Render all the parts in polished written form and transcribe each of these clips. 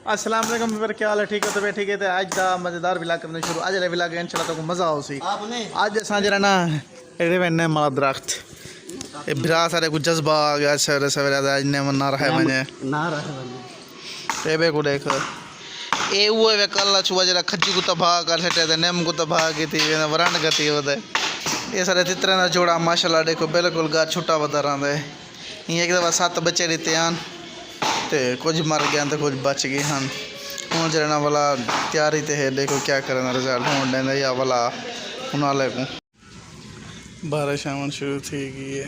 अस्सलाम वालेकुम फिर क्या हाल है ठीक है तो ठीक है तो आज का मज़ेदार विलाग करने शुरू आज वाले विलाग इंशाल्लाह तो मज़ा आओ सी आज असां जरा ना एडे वन्ने माला दरख्त ये बिरा सारे कुछ जज्बा आ गया सवेरे सवेरे आज ने ना रहे मने टेबे को देख ए वो वे कल छुआ जरा खज्जी को तबाह कर सटे थे नेम को तबाह की थी वरण गति होते ये सारे तितरे ना जोड़ा माशाल्लाह देखो बिल्कुल गा छुट्टा बता रहा है ये एक दफ़ा 7 बच्चे रहते हैं तो कुछ मर गया तो कुछ बच गए हैं हूँ जरा वाला तैयारी तो है देखो क्या करना रिजल्ट होने देना या वाला उन्हाले को बारिश आवन शुरू थी गई है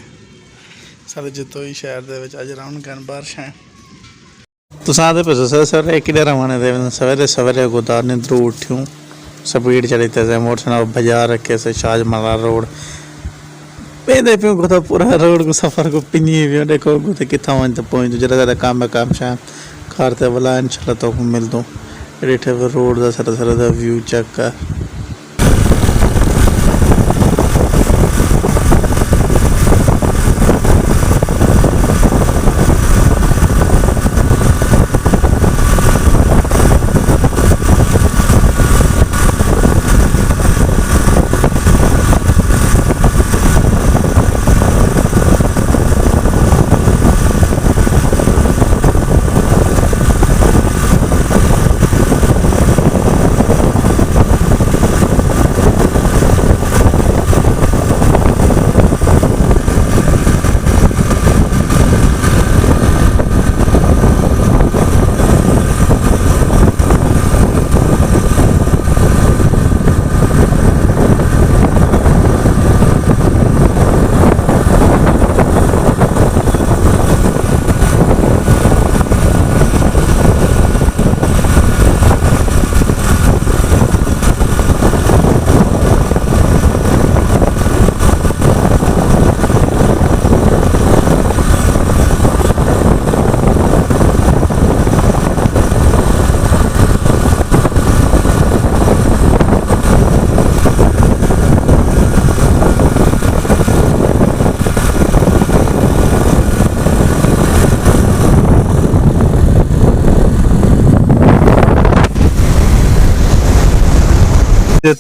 सारे जतोई शहर दे विच अज राउंड कर बारिश है तो सादे पे सवेरे एक रवाने दे सवेरे सवेरे गुदार निंद्रू उठ्यूं स्पीड चली थे मोटरसाइकिल बाजार रखे से शाहजमाला रोड पेदे पे को तो पूरा रोड को सफर को पिनी भी देखो को तो किथा वन तो पहुंच जरा ज़्यादा काम शाम खारते वाला इंशाल्लाह तो मिल दूँ रेठे रोड का सर सर व्यू चेक कर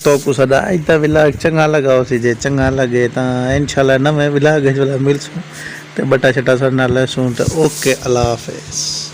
तो कुछ अदा विलाग चंगा लगा उसी जे चंगा लगे तो इंशाल्लाह नवे विलाग मिलसूँ तो बटा छटा सर ना लसूँ तो ओके अल्लाह हाफिज़।